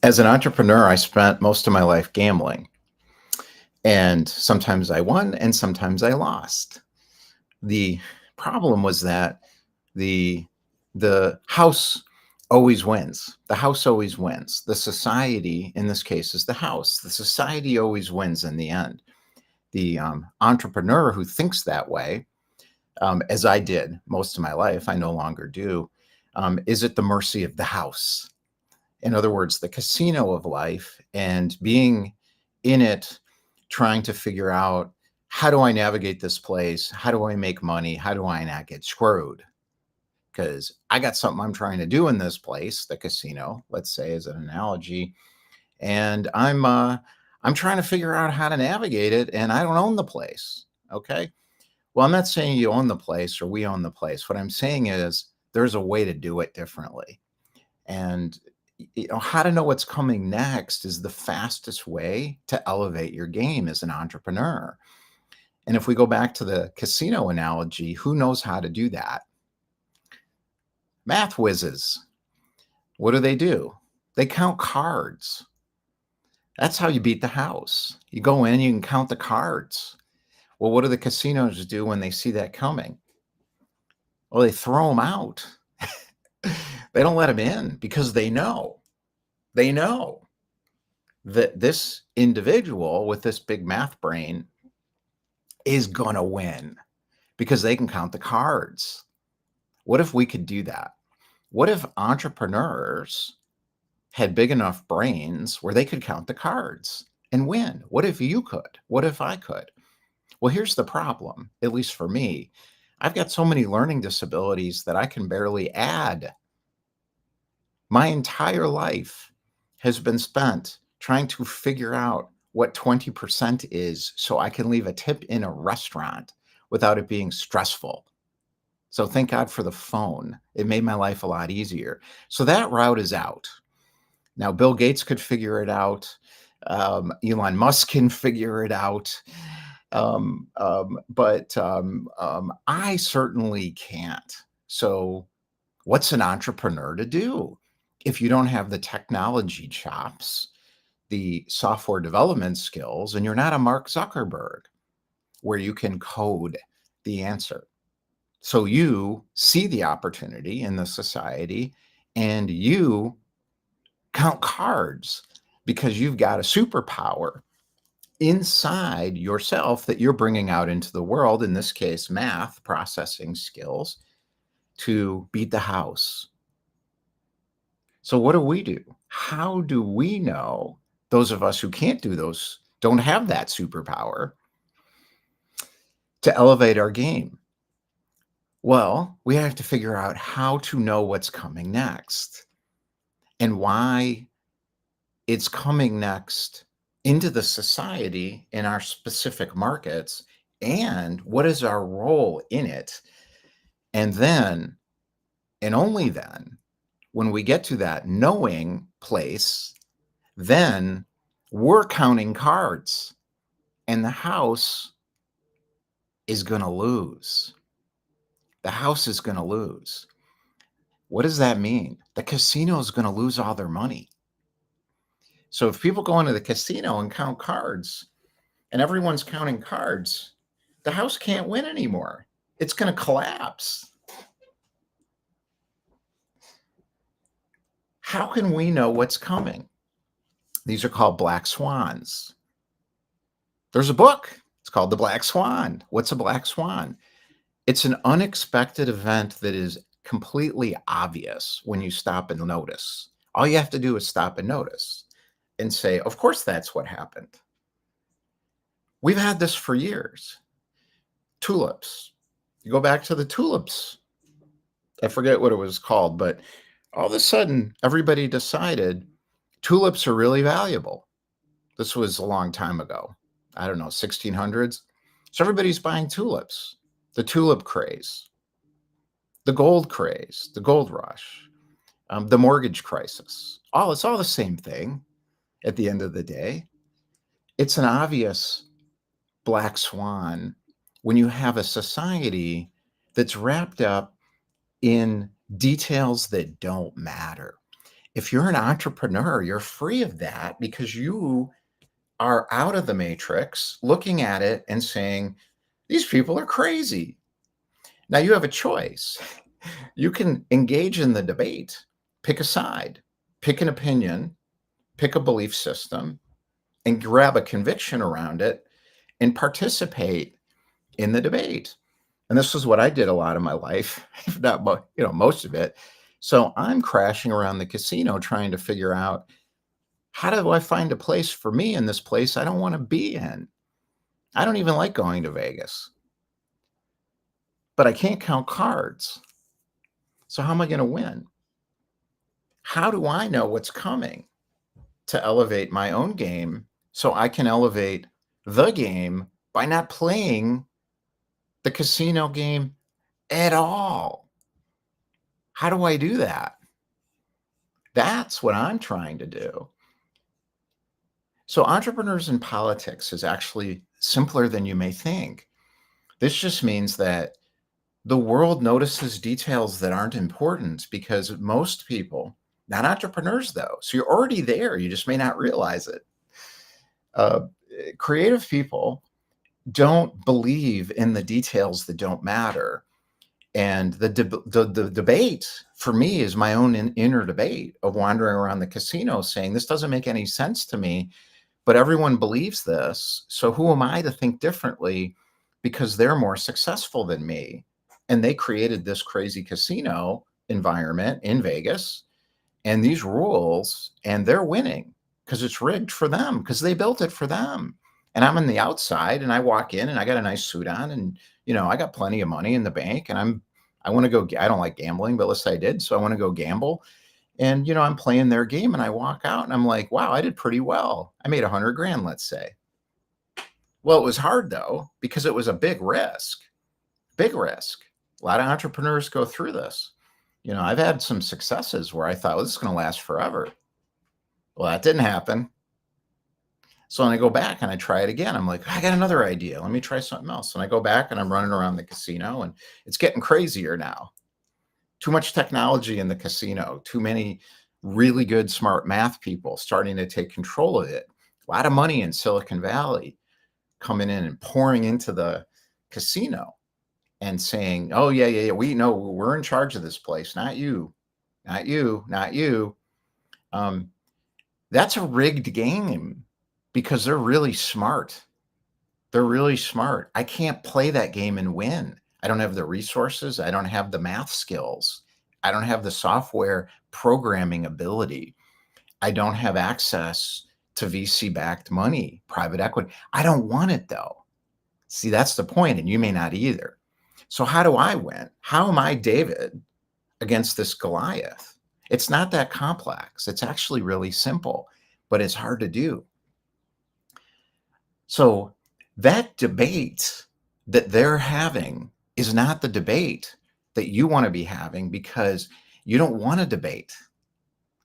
As an entrepreneur, I spent most of my life gambling, and sometimes I won and sometimes I lost. The problem was that the the house always wins. The house always wins. The society, in this case, is the house. The society always wins in the end. The entrepreneur who thinks that way, as I did most of my life, I no longer do, is at the mercy of the house. In other words, the casino of life, and being in it, trying to figure out, how do I navigate this place? How do I make money? How do I not get screwed? Because I got something I'm trying to do in this place, the casino, let's say, as an analogy, and I'm trying to figure out how to navigate it, and I don't own the place. Okay. Well, I'm not saying you own the place or we own the place. What I'm saying is there's a way to do it differently. And how to know what's coming next is the fastest way to elevate your game as an entrepreneur. And if we go back to the casino analogy, who knows how to do that? Math whizzes. What do? They count cards. That's how you beat the house. You go in, you can count the cards. Well, what do the casinos do when they see that coming? Well, they throw them out. They don't let them in because they know that this individual with this big math brain is going to win because they can count the cards. What if we could do that? What if entrepreneurs had big enough brains where they could count the cards and win? What if you could? What if I could? Well, here's the problem, at least for me. I've got so many learning disabilities that I can barely add. My entire life has been spent trying to figure out what 20% is so I can leave a tip in a restaurant without it being stressful. So thank God for the phone. It made my life a lot easier. So that route is out. Now, Bill Gates could figure it out. Elon Musk can figure it out. But I certainly can't. So what's an entrepreneur to do? If you don't have the technology chops, the software development skills, and you're not a Mark Zuckerberg where you can code the answer. So you see the opportunity in the society and you count cards because you've got a superpower inside yourself that you're bringing out into the world, in this case, math processing skills, to beat the house. So what do? How do we know, those of us who can't do those, don't have that superpower, to elevate our game? Well, we have to figure out how to know what's coming next and why it's coming next into the society in our specific markets, and what is our role in it. And then, and only then, when we get to that knowing place, then we're counting cards and the house is going to lose. The house is going to lose. What does that mean? The casino is going to lose all their money. So if people go into the casino and count cards and everyone's counting cards, the house can't win anymore. It's going to collapse. How can we know what's coming? These are called black swans. There's a book. It's called The Black Swan. What's a black swan? It's an unexpected event that is completely obvious when you stop and notice. All you have to do is stop and notice and say, of course, that's what happened. We've had this for years. Tulips. You go back to the tulips. I forget what it was called, but all of a sudden, everybody decided tulips are really valuable. This was a long time ago. I don't know, 1600s. So everybody's buying tulips. The tulip craze, the gold craze, the gold rush, the mortgage crisis. It's all the same thing at the end of the day. It's an obvious black swan when you have a society that's wrapped up in details that don't matter. If you're an entrepreneur, you're free of that because you are out of the matrix, looking at it and saying, these people are crazy. Now you have a choice. You can engage in the debate, pick a side, pick an opinion, pick a belief system, and grab a conviction around it and participate in the debate. And this is what I did a lot of my life, if not most of it. So I'm crashing around the casino trying to figure out, how do I find a place for me in this place I don't want to be in? I don't even like going to Vegas, but I can't count cards. So how am I going to win? How do I know what's coming to elevate my own game so I can elevate the game by not playing the casino game at all? How do I do that? That's what I'm trying to do. So entrepreneurs in politics is actually simpler than you may think. This just means that the world notices details that aren't important because most people, not entrepreneurs though, so you're already there, you just may not realize it. Uh, Creative people don't believe in the details that don't matter. And the debate for me is my own inner debate of wandering around the casino saying, this doesn't make any sense to me, but everyone believes this. So who am I to think differently because they're more successful than me? And they created this crazy casino environment in Vegas and these rules, and they're winning because it's rigged for them because they built it for them. And I'm on the outside and I walk in and I got a nice suit on and, I got plenty of money in the bank and I want to go, I don't like gambling, but let's say I did. So I want to go gamble. And, I'm playing their game and I walk out and I'm like, wow, I did pretty well. I made 100 grand, let's say. Well, it was hard though, because it was a big risk, big risk. A lot of entrepreneurs go through this. I've had some successes where I thought, well, this is going to last forever. Well, that didn't happen. So when I go back and I try it again, I'm like, I got another idea. Let me try something else. And I go back and I'm running around the casino and it's getting crazier now. Too much technology in the casino, too many really good, smart math people starting to take control of it. A lot of money in Silicon Valley coming in and pouring into the casino and saying, oh, yeah, we know we're in charge of this place, not you, not you, not you. That's a rigged game because they're really smart. They're really smart. I can't play that game and win. I don't have the resources. I don't have the math skills. I don't have the software programming ability. I don't have access to VC-backed money, private equity. I don't want it though. See, that's the point, and you may not either. So how do I win? How am I David against this Goliath? It's not that complex. It's actually really simple, but it's hard to do. So that debate that they're having is not the debate that you want to be having because you don't want to debate,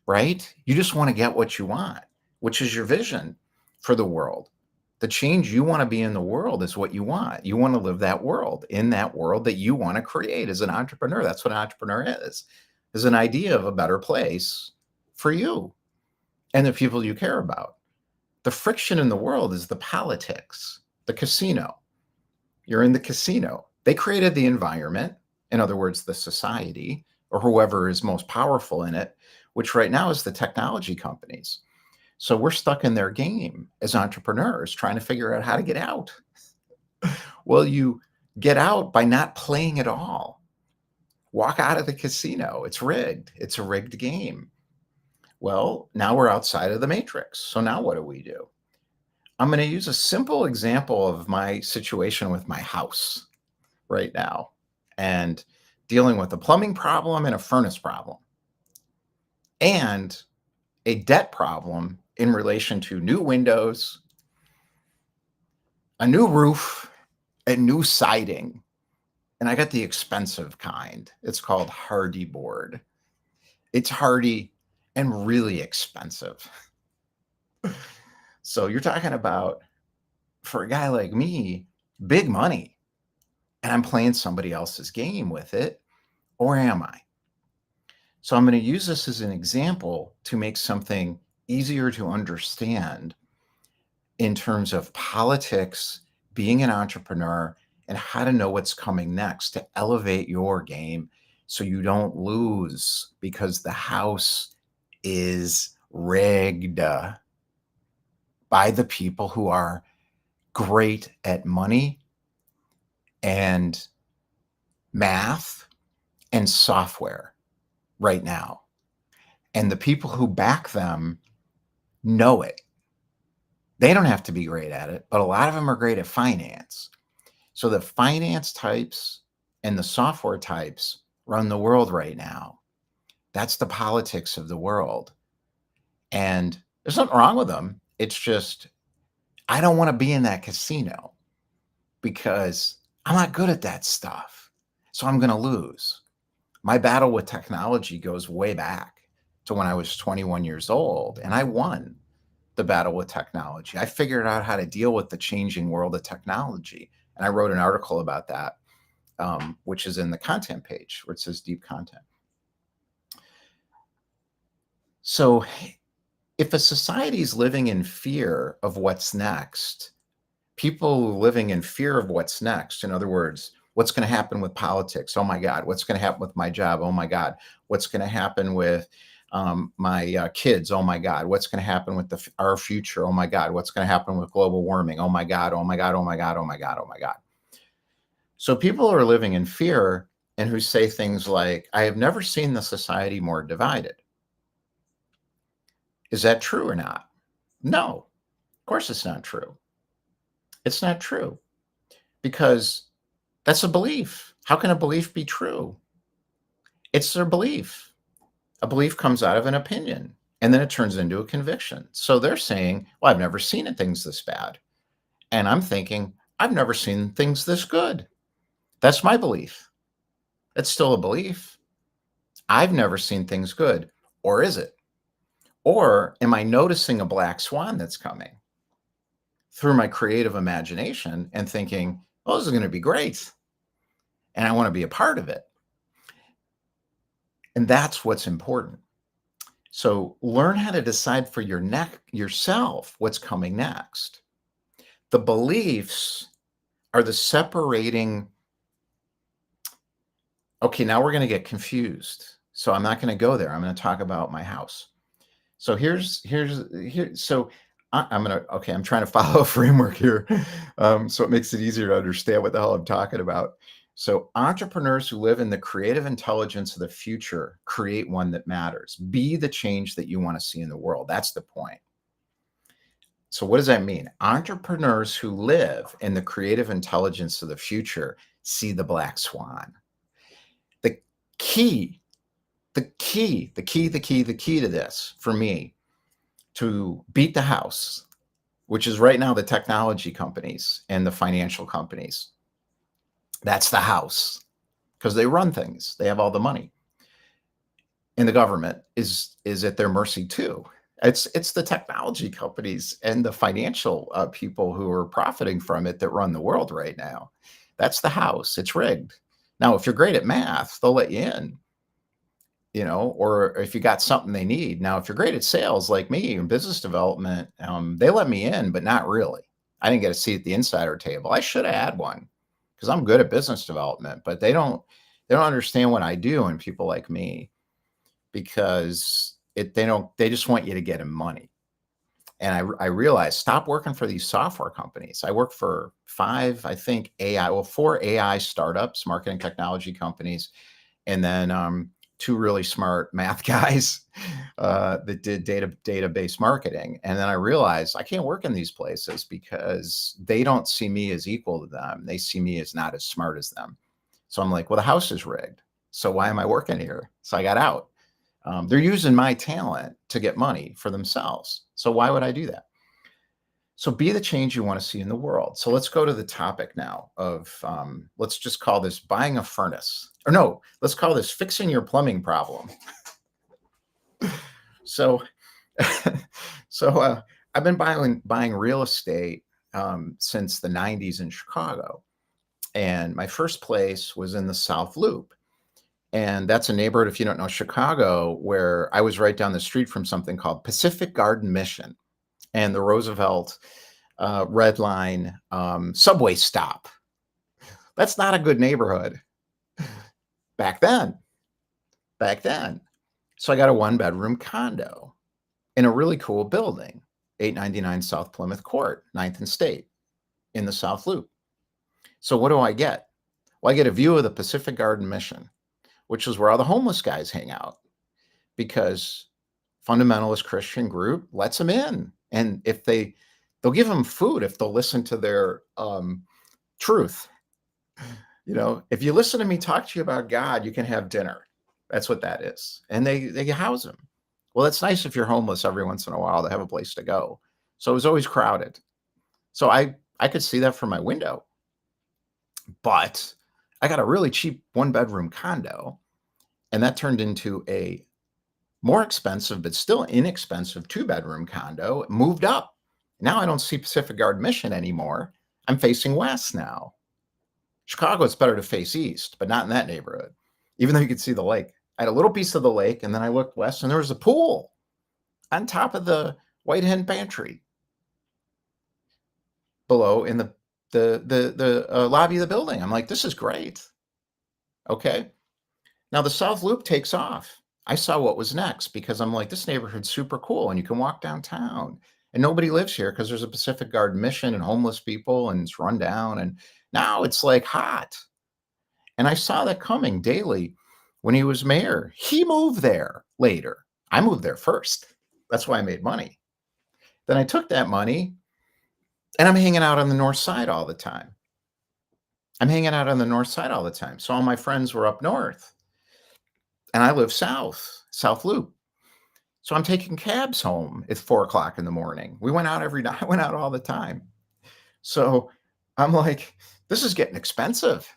right? You just want to get what you want, which is your vision for the world. The change you want to be in the world is what you want. You want to live that world, in that world that you want to create as an entrepreneur. That's what an entrepreneur is an idea of a better place for you and the people you care about. The friction in the world is the politics, the casino. You're in the casino. They created the environment, in other words, the society, or whoever is most powerful in it, which right now is the technology companies. So we're stuck in their game as entrepreneurs trying to figure out how to get out. Well, you get out by not playing at all. Walk out of the casino. It's rigged. It's a rigged game. Well, now we're outside of the matrix. So now what do? I'm going to use a simple example of my situation with my house right now and dealing with a plumbing problem and a furnace problem and a debt problem in relation to new windows, a new roof, and new siding. And I got the expensive kind. It's called hardy board. It's hardy and really expensive. So you're talking about, for a guy like me, big money. And I'm playing somebody else's game with it. Or am I? So I'm going to use this as an example to make something easier to understand in terms of politics, being an entrepreneur, and how to know what's coming next to elevate your game so you don't lose because the house is rigged by the people who are great at money and math and software right now. And the people who back them know it. They don't have to be great at it, but a lot of them are great at finance. So the finance types and the software types run the world right now. That's the politics of the world. And there's nothing wrong with them. It's just, I don't want to be in that casino because I'm not good at that stuff. So I'm going to lose. My battle with technology goes way back to when I was 21 years old, and I won the battle with technology. I figured out how to deal with the changing world of technology. And I wrote an article about that, which is in the content page where it says deep content. So if a society is living in fear of what's next, people living in fear of what's next, in other words, what's going to happen with politics? Oh my God, what's going to happen with my job? Oh my God, what's going to happen with my kids? Oh my God, what's going to happen with our future? Oh my God, what's going to happen with global warming? Oh my God, oh my God, oh my God, oh my God, oh my God. So people are living in fear and who say things like, I have never seen the society more divided. Is that true or not? No, of course it's not true. It's not true because that's a belief. How can a belief be true? It's their belief. A belief comes out of an opinion and then it turns into a conviction. So they're saying, well, I've never seen things this bad. And I'm thinking, I've never seen things this good. That's my belief. It's still a belief. I've never seen things good. Or is it? Or am I noticing a black swan that's coming through my creative imagination and thinking, oh, this is going to be great. And I want to be a part of it. And that's what's important. So learn how to decide for yourself what's coming next. The beliefs are the separating. Okay, now we're going to get confused. So I'm not going to go there. I'm going to talk about my house. So here. So I'm going to, okay, I'm trying to follow a framework here. So it makes it easier to understand what the hell I'm talking about. So entrepreneurs who live in the creative intelligence of the future create one that matters. Be the change that you want to see in the world. That's the point. So what does that mean? Entrepreneurs who live in the creative intelligence of the future see the black swan. The key to this for me to beat the house, which is right now the technology companies and the financial companies. That's the house because they run things. They have all the money. And the government is at their mercy too. It's the technology companies and the financial people who are profiting from it that run the world right now. That's the house. It's rigged. Now, if you're great at math, they'll let you in, or if you got something they need. Now, if you're great at sales like me and business development, they let me in, but not really. I didn't get a seat at the insider table. I should have had one because I'm good at business development, but they don't understand what I do and people like me because they just want you to get them money. And I realized stop working for these software companies. I work for 4 AI startups, marketing technology companies, and then 2 really smart math guys that did database marketing. And then I realized I can't work in these places because they don't see me as equal to them. They see me as not as smart as them. So I'm like, well, the house is rigged. So why am I working here? So I got out. They're using my talent to get money for themselves. So why would I do that? So be the change you want to see in the world. So let's go to the topic now of, let's just call this buying a furnace. Or no, let's call this fixing your plumbing problem. So, I've been buying real estate since the 90s in Chicago. And my first place was in the South Loop. And that's a neighborhood, if you don't know Chicago, where I was right down the street from something called Pacific Garden Mission and the Roosevelt Red Line subway stop. That's not a good neighborhood back then. Back then. So I got a one-bedroom condo in a really cool building, 899 South Plymouth Court, 9th and State, in the South Loop. So what do I get? Well, I get a view of the Pacific Garden Mission, which is where all the homeless guys hang out, because fundamentalist Christian group lets them in. And if they'll give them food if they'll listen to their truth. You know, if you listen to me talk to you about God, you can have dinner. That's what that is. And they house them. Well, it's nice if you're homeless every once in a while to have a place to go. So it was always crowded. So I could see that from my window. But I got a really cheap one-bedroom condo, and that turned into a more expensive, but still inexpensive two-bedroom condo. Moved up. Now I don't see Pacific Garden Mission anymore. I'm facing west now. Chicago, it's better to face east, but not in that neighborhood, even though you could see the lake. I had a little piece of the lake, and then I looked west, and there was a pool on top of the White Hen Pantry below in the lobby of the building. I'm like, this is great. Okay. Now the South Loop takes off. I saw what was next because I'm like, this neighborhood's super cool, and you can walk downtown, and nobody lives here because there's a Pacific Garden Mission and homeless people, and it's run down, and now it's like hot. And I saw that coming daily when he was mayor. He moved there later. I moved there first. That's why I made money. Then I took that money and I'm hanging out on the north side all the time. So all my friends were up north and I live South Loop. So I'm taking cabs home at 4 o'clock in the morning. We went out every night. I went out all the time. So I'm like, this is getting expensive,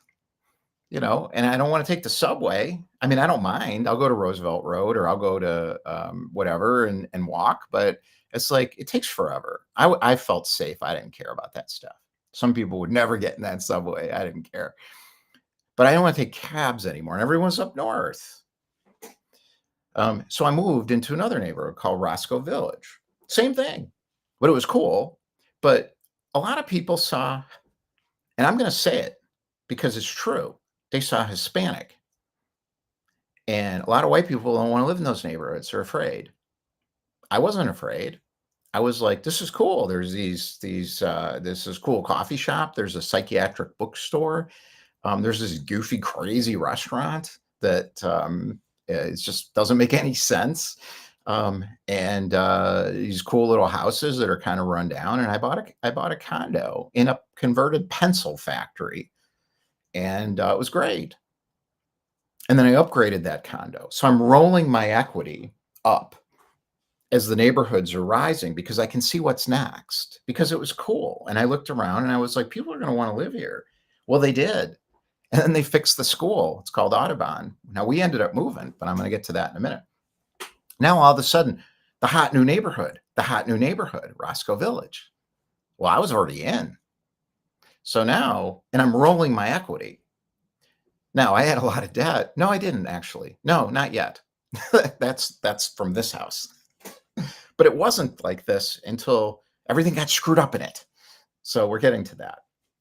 and I don't want to take the subway. I mean, I don't mind. I'll go to Roosevelt Road or I'll go to whatever and walk, but it's like, it takes forever. I felt safe. I didn't care about that stuff. Some people would never get in that subway. I didn't care. But I don't want to take cabs anymore. And everyone's up north. So I moved into another neighborhood called Roscoe Village. Same thing, but it was cool. But a lot of people saw, and I'm going to say it because it's true, they saw Hispanic. And a lot of white people don't want to live in those neighborhoods. They're afraid. I wasn't afraid. I was like, this is cool. There's this is cool coffee shop. There's a psychiatric bookstore. There's this goofy, crazy restaurant that it just doesn't make any sense. And these cool little houses that are kind of run down. And I bought a condo in a converted pencil factory, and it was great. And then I upgraded that condo. So I'm rolling my equity up as the neighborhoods are rising because I can see what's next, because it was cool. And I looked around and I was like, people are going to want to live here. Well, they did. And then they fixed the school. It's called Audubon. Now we ended up moving, but I'm going to get to that in a minute. Now, all of a sudden, the hot new neighborhood, Roscoe Village. Well, I was already in. So now, and I'm rolling my equity. Now, I had a lot of debt. No, I didn't actually. No, not yet. That's from this house. But it wasn't like this until everything got screwed up in it. So we're getting to that.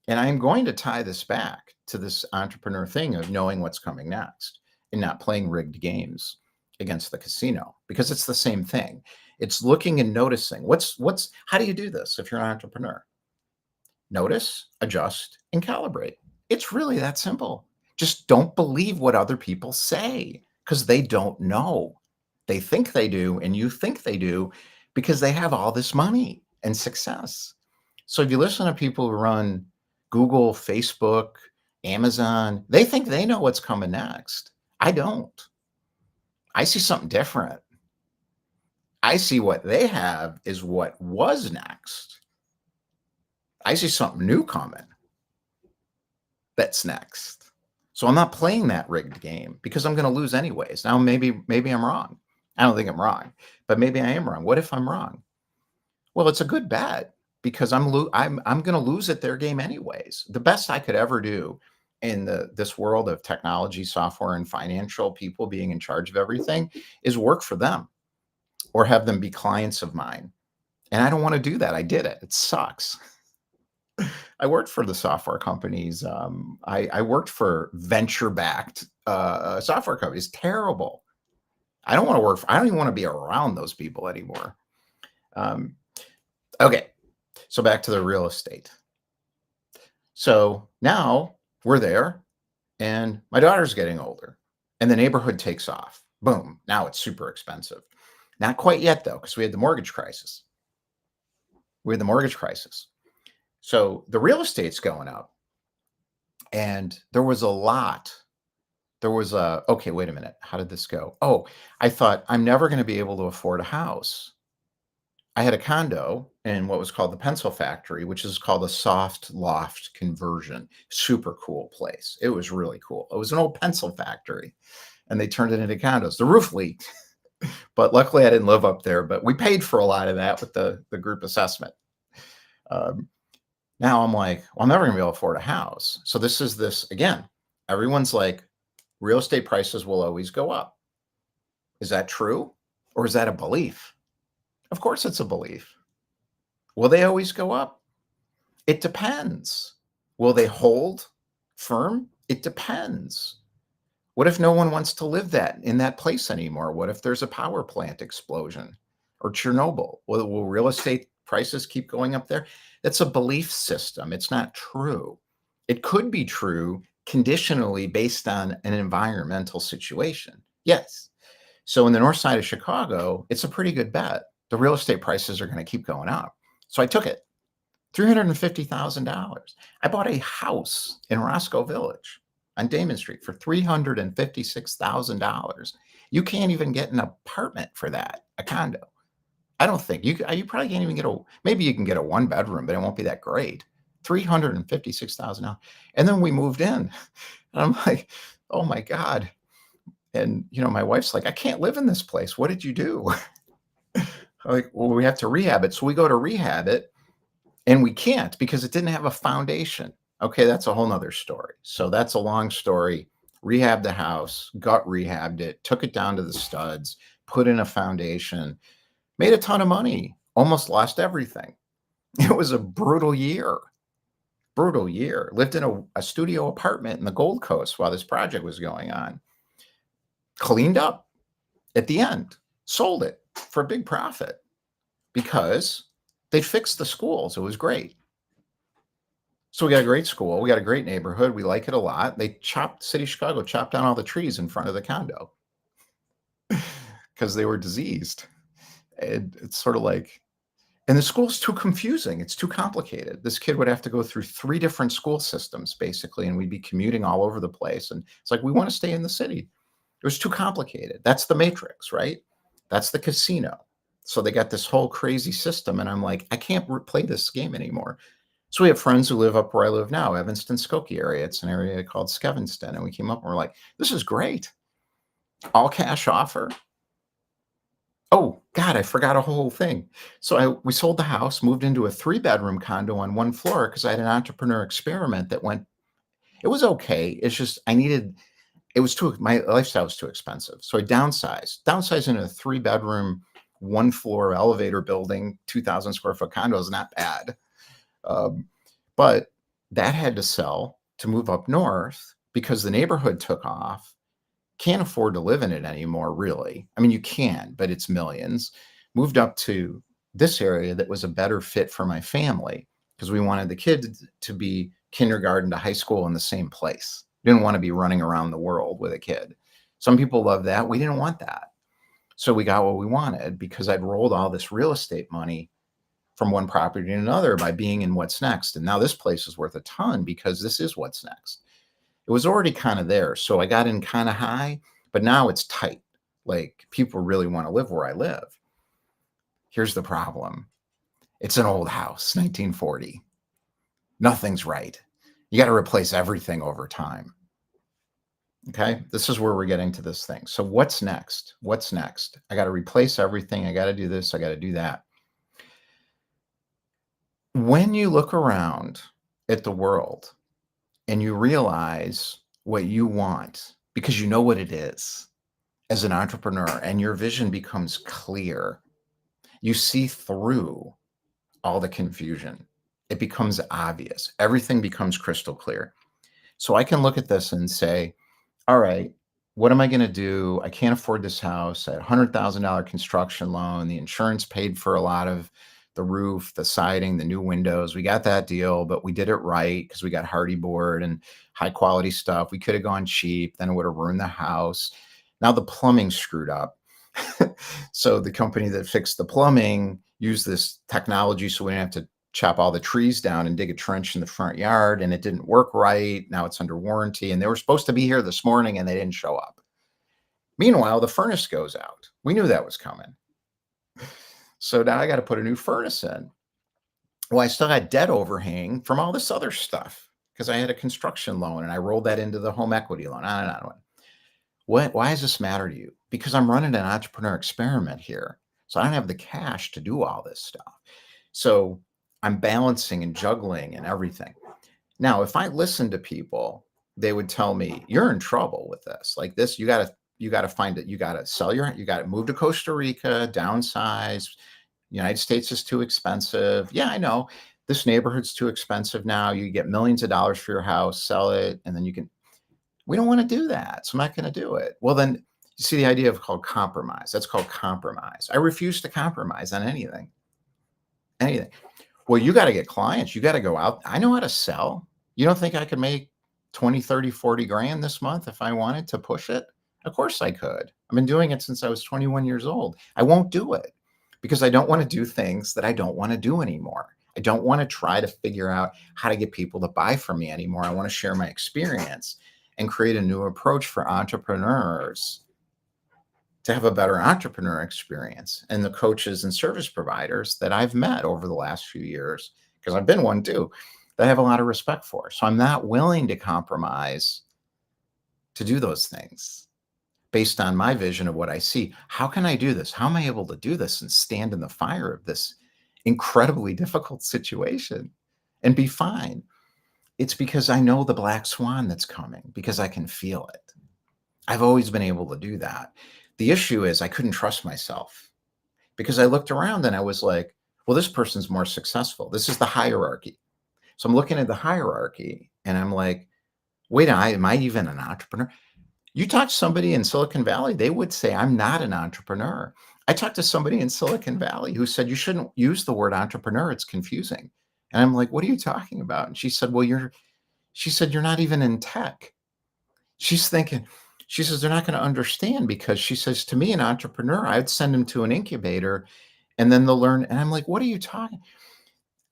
And I'm going to tie this back to this entrepreneur thing of knowing what's coming next and not playing rigged games against the casino, because it's the same thing. It's looking and noticing how do you do this if you're an entrepreneur? Notice, adjust, and calibrate. It's really that simple. Just don't believe what other people say, because they don't know. They think they do, and you think they do because they have all this money and success. So if you listen to people who run Google, Facebook, Amazon, they think they know what's coming next. I don't. I see something different. I see what they have is what was next. I see something new coming that's next. So I'm not playing that rigged game because I'm going to lose anyways. Now, maybe I'm wrong. I don't think I'm wrong, but maybe I am wrong. What if I'm wrong? Well, it's a good bet because I'm going to lose at their game anyways. The best I could ever do in this world of technology, software, and financial people being in charge of everything is work for them or have them be clients of mine. And I don't want to do that. I did it. It sucks. I worked for the software companies. I worked for venture-backed software companies. Terrible. I don't want to work. I don't even want to be around those people anymore. Um, okay, so back to the real estate. So now we're there, and my daughter's getting older, and the neighborhood takes off. Boom! Now it's super expensive. Not quite yet though, because we had the mortgage crisis. So the real estate's going up, and there was a lot. There was a okay, wait a minute. How did this go? Oh, I thought I'm never going to be able to afford a house. I had a condo in what was called the Pencil Factory, which is called a soft loft conversion. Super cool place. It was really cool. It was an old pencil factory, and they turned it into condos. The roof leaked, but luckily I didn't live up there. But we paid for a lot of that with the group assessment. Um, Now I'm like, well, I'm never going to be able to afford a house. So this again. Everyone's like, real estate prices will always go up. Is that true? Or is that a belief? Of course it's a belief. Will they always go up? It depends. Will they hold firm? It depends. What if no one wants to live in that place anymore? What if there's a power plant explosion or Chernobyl? Will real estate prices keep going up there? That's a belief system. It's not true. It could be true conditionally based on an environmental situation. Yes. So in the north side of Chicago, it's a pretty good bet. The real estate prices are going to keep going up. So I took it. $350,000. I bought a house in Roscoe Village on Damon Street for $356,000. You can't even get an apartment for that, a condo. I don't think you probably can't even maybe you can get a one bedroom, but it won't be that great. $356,000. And then we moved in. And I'm like, oh my God. And my wife's like, I can't live in this place. What did you do? I'm like, well, we have to rehab it. So we go to rehab it. And we can't because it didn't have a foundation. Okay, that's a whole nother story. So that's a long story. Rehabbed the house, gut rehabbed it, took it down to the studs, put in a foundation, made a ton of money, almost lost everything. It was a brutal year. Brutal year. Lived in a studio apartment in the Gold Coast while this project was going on. Cleaned up at the end, sold it for a big profit because they fixed the schools. It was great. So we got a great school. We got a great neighborhood. We like it a lot. City of Chicago chopped down all the trees in front of the condo because they were diseased. And it's sort of like, and the school's too confusing. It's too complicated. This kid would have to go through 3 different school systems, basically, and we'd be commuting all over the place. And it's like, we want to stay in the city. It was too complicated. That's the Matrix, right? That's the casino. So they got this whole crazy system. And I'm like, I can't play this game anymore. So we have friends who live up where I live now, Evanston, Skokie area. It's an area called Skevinston. And we came up and we're like, this is great. All cash offer. Oh, God, I forgot a whole thing. So we sold the house, moved into a 3-bedroom condo on 1 floor because I had an entrepreneur experiment that it was okay. It's just my lifestyle was too expensive. So I downsized into a 3-bedroom, 1-floor elevator building, 2,000 square foot condo is not bad. But that had to sell to move up north because the neighborhood took off. Can't afford to live in it anymore, really. I mean, you can, but it's millions. Moved up to this area that was a better fit for my family because we wanted the kids to be kindergarten to high school in the same place. Didn't want to be running around the world with a kid. Some people love that. We didn't want that. So we got what we wanted because I'd rolled all this real estate money from one property to another by being in What's Next. And now this place is worth a ton because this is What's Next. It was already kind of there. So I got in kind of high, but now it's tight. Like people really want to live where I live. Here's the problem. It's an old house, 1940. Nothing's right. You got to replace everything over time. Okay. This is where we're getting to this thing. So what's next? What's next? I got to replace everything. I got to do this. I got to do that. When you look around at the world and you realize what you want because you know what it is as an entrepreneur, and your vision becomes clear. You see through all the confusion. It becomes obvious. Everything becomes crystal clear. So I can look at this and say, all right, what am I going to do? I can't afford this house. I had $100,000 construction loan. The insurance paid for a lot of the roof, the siding, the new windows. We got that deal, but we did it right because we got hardy board and high quality stuff. We could have gone cheap, then it would have ruined the house. Now the plumbing screwed up. So the company that fixed the plumbing used this technology so we didn't have to chop all the trees down and dig a trench in the front yard, and it didn't work right. Now it's under warranty, and they were supposed to be here this morning and they didn't show up. Meanwhile, the furnace goes out. We knew that was coming. So now I got to put a new furnace in. Well, I still got debt overhang from all this other stuff because I had a construction loan and I rolled that into the home equity loan. I don't know. Why does this matter to you? Because I'm running an entrepreneur experiment here. So I don't have the cash to do all this stuff. So I'm balancing and juggling and everything. Now, if I listen to people, they would tell me, you're in trouble with this. Like this, you gotta find it. You gotta you gotta move to Costa Rica, downsize. United States is too expensive. Yeah, I know. This neighborhood's too expensive now. You get millions of dollars for your house, sell it, and then you can. We don't want to do that. So I'm not going to do it. Well, then you see the idea of called compromise. That's called compromise. I refuse to compromise on anything. Anything. Well, you got to get clients. You got to go out. I know how to sell. You don't think I could make 20, 30, 40 grand this month if I wanted to push it? Of course I could. I've been doing it since I was 21 years old. I won't do it because I don't want to do things that I don't want to do anymore. I don't want to try to figure out how to get people to buy from me anymore. I want to share my experience and create a new approach for entrepreneurs to have a better entrepreneur experience, and the coaches and service providers that I've met over the last few years, because I've been one too, that I have a lot of respect for. So I'm not willing to compromise to do those things based on my vision of what I see. How can I do this? How am I able to do this and stand in the fire of this incredibly difficult situation and be fine? It's because I know the black swan that's coming, because I can feel it. I've always been able to do that. The issue is I couldn't trust myself because I looked around and I was like, well, this person's more successful. This is the hierarchy. So I'm looking at the hierarchy and I'm like, wait, am I even an entrepreneur? You talk to somebody in Silicon Valley, they would say, I'm not an entrepreneur. I talked to somebody in Silicon Valley who said, you shouldn't use the word entrepreneur. It's confusing. And I'm like, what are you talking about? And she said, well, you're not even in tech. She's thinking, she says, they're not going to understand because she says, to me, an entrepreneur, I'd send them to an incubator and then they'll learn. And I'm like, what are you talking?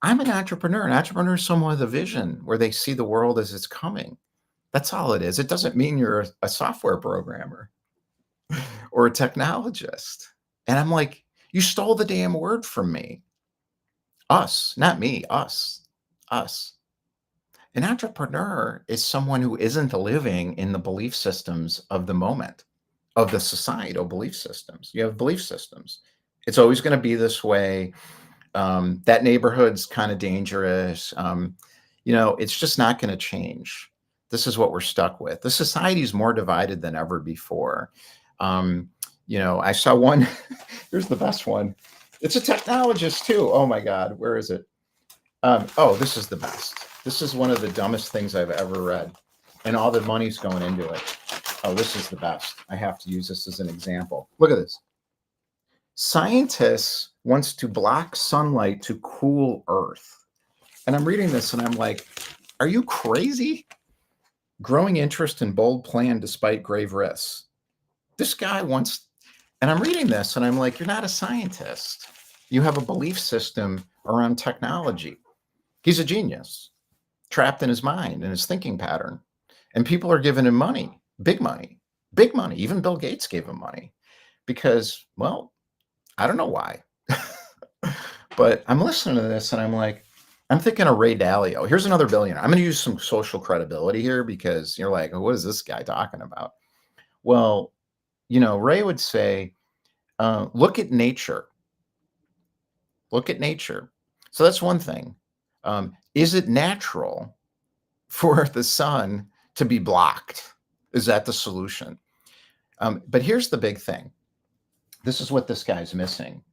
I'm an entrepreneur. An entrepreneur is someone with a vision where they see the world as it's coming. That's all it is. It doesn't mean you're a software programmer or a technologist. And I'm like, you stole the damn word from me. Us, not me, us. An entrepreneur is someone who isn't living in the belief systems of the moment, of the societal belief systems. You have belief systems. It's always going to be this way. That neighborhood's kind of dangerous. It's just not going to change. This is what we're stuck with. The society is more divided than ever before. I saw one. Here's the best one. It's a technologist too. Oh my God, where is it? This is the best. This is one of the dumbest things I've ever read, and all the money's going into it. Oh, this is the best. I have to use this as an example. Look at this. Scientists wants to block sunlight to cool Earth. And I'm reading this and I'm like, are you crazy? Growing interest in bold plan despite grave risks. This guy wants, and I'm reading this and I'm like, you're not a scientist. You have a belief system around technology. He's a genius, trapped in his mind and his thinking pattern. And people are giving him money, big money, big money. Even Bill Gates gave him money because, well, I don't know why. But I'm listening to this and I'm like, I'm thinking of Ray Dalio. Here's another billionaire. I'm going to use some social credibility here because you're like, oh, what is this guy talking about? Well, Ray would say, look at nature. Look at nature. So that's one thing. Is it natural for the sun to be blocked. Is that the solution? But here's the big thing. This is what this guy's missing.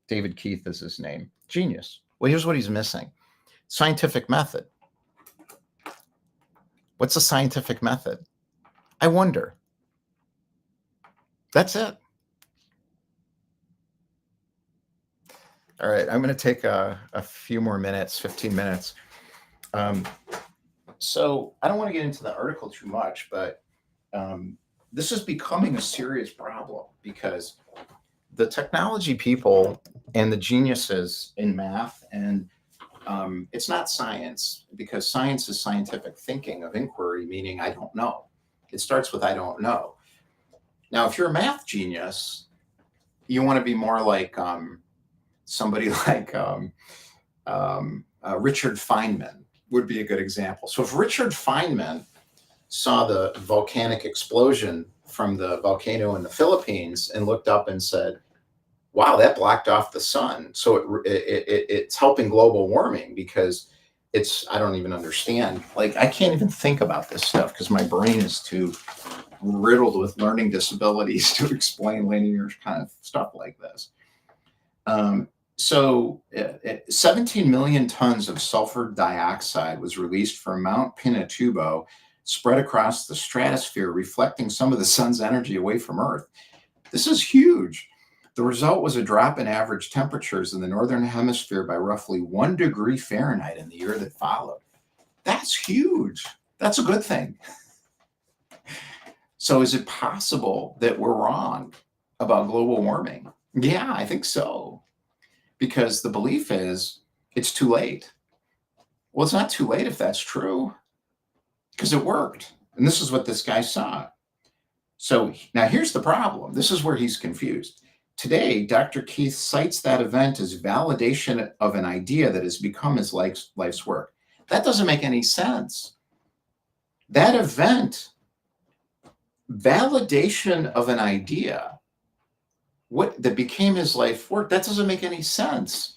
David Keith is his name. Genius. Well, here's what he's missing. Scientific method. What's a scientific method? I wonder. That's it. All right, I'm going to take a few more minutes, 15 minutes. So I don't want to get into the article too much, but this is becoming a serious problem because the technology people and the geniuses in math, and it's not science, because science is scientific thinking of inquiry, meaning I don't know. It starts with I don't know. Now, if you're a math genius, you want to be more like somebody like Richard Feynman would be a good example. So if Richard Feynman saw the volcanic explosion from the volcano in the Philippines and looked up and said, wow, that blocked off the sun. So it's helping global warming because I don't even understand. Like, I can't even think about this stuff because my brain is too riddled with learning disabilities to explain linear kind of stuff like this. So 17 million tons of sulfur dioxide was released from Mount Pinatubo, spread across the stratosphere, reflecting some of the sun's energy away from Earth. This is huge. The result was a drop in average temperatures in the northern hemisphere by roughly 1 degree Fahrenheit in the year that followed. That's huge. That's a good thing. So is it possible that we're wrong about global warming? Yeah, I think so. Because the belief is it's too late. Well, it's not too late if that's true, because it worked. And this is what this guy saw. So now here's the problem. This is where he's confused. Today, Dr. Keith cites that event as validation of an idea that has become his life's work. That doesn't make any sense. That event, validation of an idea, that became his life work, that doesn't make any sense.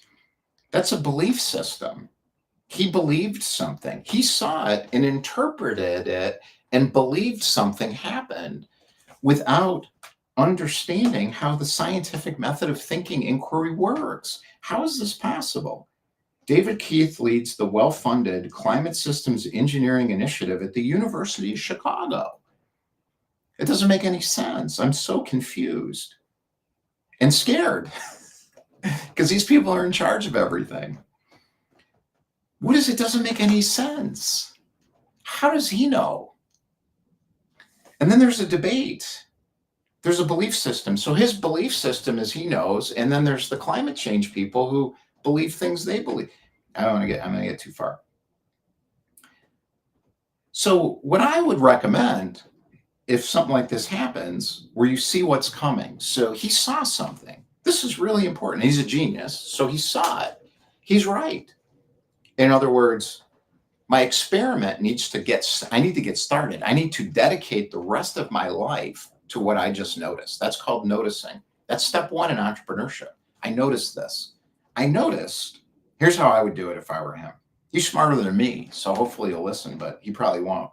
That's a belief system. He believed something. He saw it and interpreted it and believed something happened without understanding how the scientific method of thinking inquiry works. How is this possible? David Keith leads the well-funded Climate Systems Engineering Initiative at the University of Chicago. It doesn't make any sense. I'm so confused and scared because these people are in charge of everything. What is it? Doesn't make any sense. How does he know? And then there's a debate. There's a belief system. So his belief system is he knows, and then there's the climate change people who believe things they believe. I'm going to get too far. So what I would recommend, if something like this happens, where you see what's coming. So he saw something. This is really important. He's a genius, so he saw it. He's right. In other words, my experiment I need to get started. I need to dedicate the rest of my life to what I just noticed. That's called noticing. That's step one in entrepreneurship. I noticed this. Here's how I would do it if I were him. He's smarter than me, so hopefully he'll listen, but he probably won't.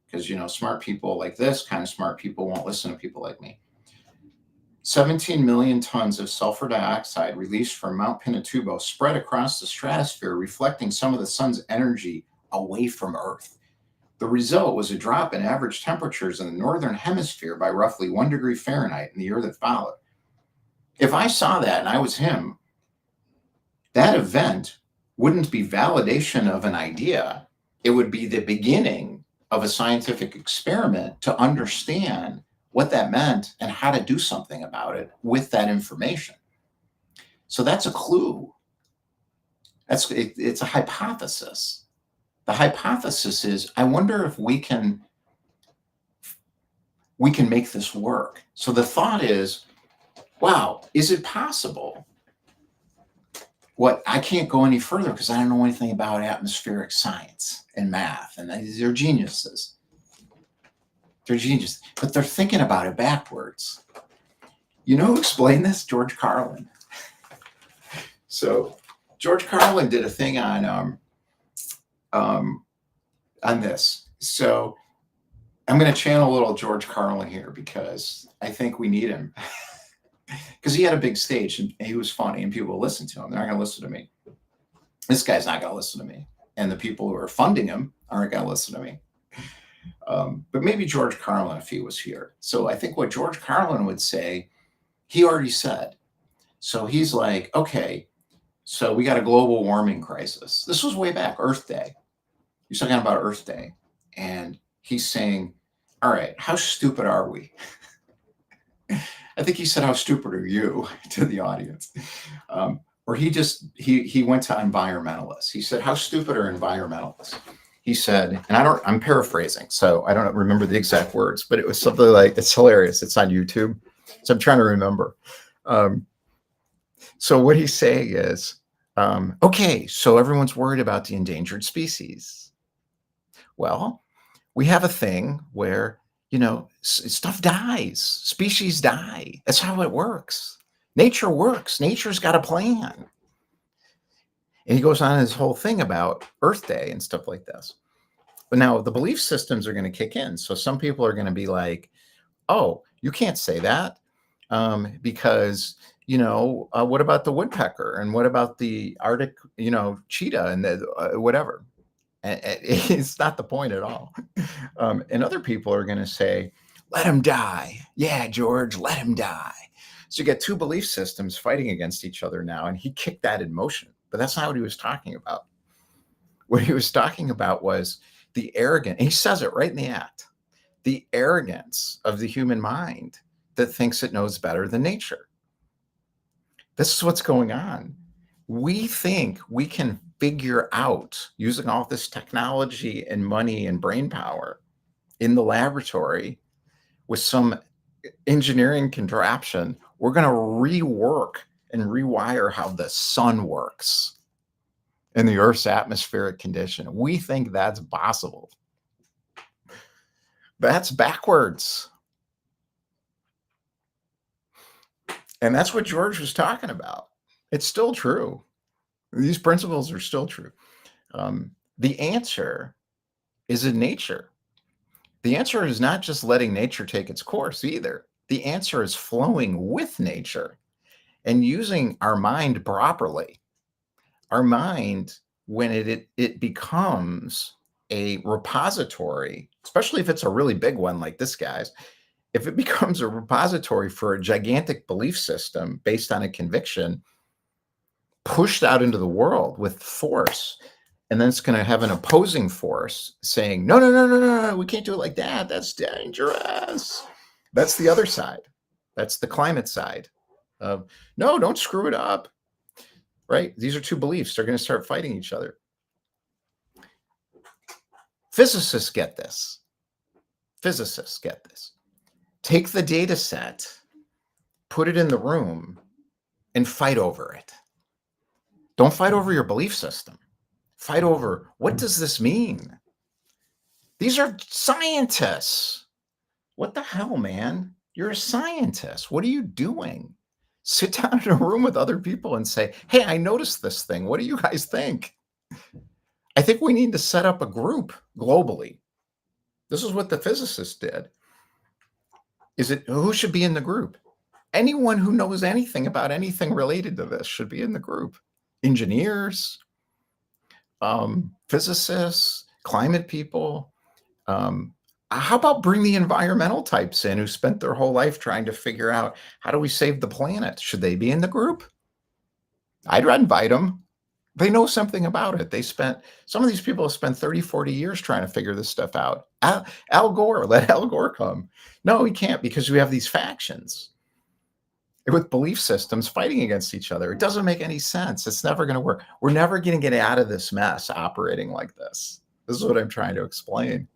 Because, smart people like this, kind of smart people won't listen to people like me. 17 million tons of sulfur dioxide released from Mount Pinatubo spread across the stratosphere, reflecting some of the sun's energy away from Earth. The result was a drop in average temperatures in the northern hemisphere by roughly 1 degree Fahrenheit in the year that followed. If I saw that and I was him, that event wouldn't be validation of an idea. It would be the beginning of a scientific experiment to understand what that meant and how to do something about it with that information. So that's a clue. It's a hypothesis. The hypothesis is, I wonder if we can make this work. So the thought is, wow, is it possible? I can't go any further because I don't know anything about atmospheric science and math, and they're geniuses. They're geniuses, but they're thinking about it backwards. You know who explained this? George Carlin. So George Carlin did a thing on on this. So I'm going to channel a little George Carlin here because I think we need him because he had a big stage and he was funny and people will listen to him. They're not going to listen to me. This guy's not going to listen to me. And the people who are funding him aren't going to listen to me. But maybe George Carlin, if he was here. So I think what George Carlin would say, he already said. So he's like, okay, so we got a global warming crisis. This was way back, Earth Day. He's talking about Earth Day. And he's saying, all right, how stupid are we? I think he said, how stupid are you to the audience? Or he went to environmentalists. He said, how stupid are environmentalists? He said, and I'm paraphrasing, so I don't remember the exact words, but it was something like, it's hilarious. It's on YouTube. So I'm trying to remember. So what he's saying is, okay, so everyone's worried about the endangered species. Well, we have a thing where, stuff dies, species die. That's how it works. Nature works. Nature's got a plan. And he goes on his whole thing about Earth Day and stuff like this. But now the belief systems are going to kick in. So some people are going to be like, oh, you can't say that because, what about the woodpecker? And what about the Arctic, cheetah and the whatever? And it's not the point at all. And other people are going to say, let him die. Yeah, George, let him die. So you get two belief systems fighting against each other now. And he kicked that in motion. But that's not what he was talking about. What he was talking about was the arrogance. And he says it right in the act. The arrogance of the human mind that thinks it knows better than nature. This is what's going on. We think we can figure out, using all this technology and money and brain power in the laboratory with some engineering contraption, we're going to rework and rewire how the sun works in the Earth's atmospheric condition. We think that's possible. That's backwards. And that's what George was talking about. It's still true. These principles are still true. The answer is in nature. The answer is not just letting nature take its course either. The answer is flowing with nature and using our mind properly. Our mind, when it becomes a repository, especially if it's a really big one like this guy's, if it becomes a repository for a gigantic belief system based on a conviction pushed out into the world with force, and then it's going to have an opposing force saying, no, no, no, no, no, we can't do it like that. That's dangerous. That's the other side. That's the climate side of, no, don't screw it up. Right? These are two beliefs. They're going to start fighting each other. Physicists get this. Physicists get this. Take the data set, put it in the room, and fight over it. Don't fight over your belief system. Fight over, what does this mean? These are scientists. What the hell, man? You're a scientist. What are you doing? Sit down in a room with other people and say, hey, I noticed this thing. What do you guys think? I think we need to set up a group globally. This is what the physicists did. Who should be in the group? Anyone who knows anything about anything related to this should be in the group. Engineers, physicists, climate people. How about bring the environmental types in who spent their whole life trying to figure out how do we save the planet? Should they be in the group? I'd invite them. They know something about it. Some of these people have spent 30, 40 years trying to figure this stuff out. Al Gore, let Al Gore come. No, he can't because we have these factions with belief systems fighting against each other. It doesn't make any sense. It's never going to work. We're never going to get out of this mess operating like this. This is what I'm trying to explain.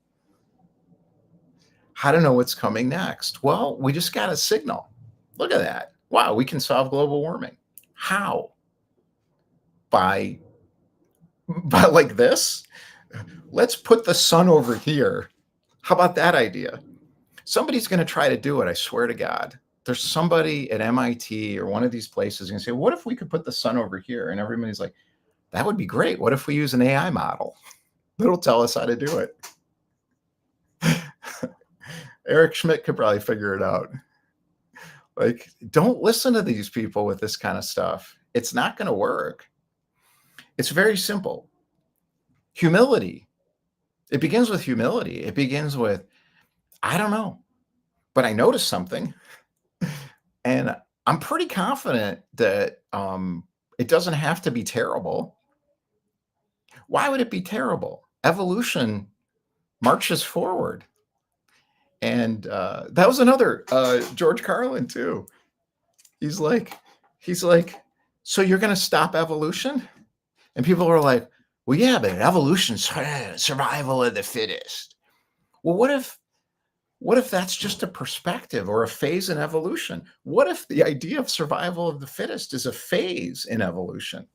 How to know what's coming next? Well, we just got a signal. Look at that. Wow, we can solve global warming. How? By like this? Let's put the sun over here. How about that idea? Somebody's going to try to do it, I swear to God. There's somebody at MIT or one of these places going to say, what if we could put the sun over here? And everybody's like, that would be great. What if we use an AI model? That'll tell us how to do it. Eric Schmidt could probably figure it out. Like, don't listen to these people with this kind of stuff. It's not going to work. It's very simple. Humility. It begins with humility. It begins with, I don't know, but I noticed something. And I'm pretty confident that it doesn't have to be terrible. Why would it be terrible? Evolution marches forward. And that was another George Carlin too. He's like, he's like, so you're going to stop evolution? And people were like, well, yeah, but evolution's survival of the fittest. Well, what if that's just a perspective or a phase in evolution? What if the idea of survival of the fittest is a phase in evolution?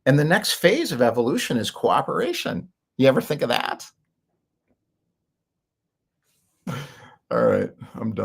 And the next phase of evolution is cooperation. You ever think of that? All right, I'm done.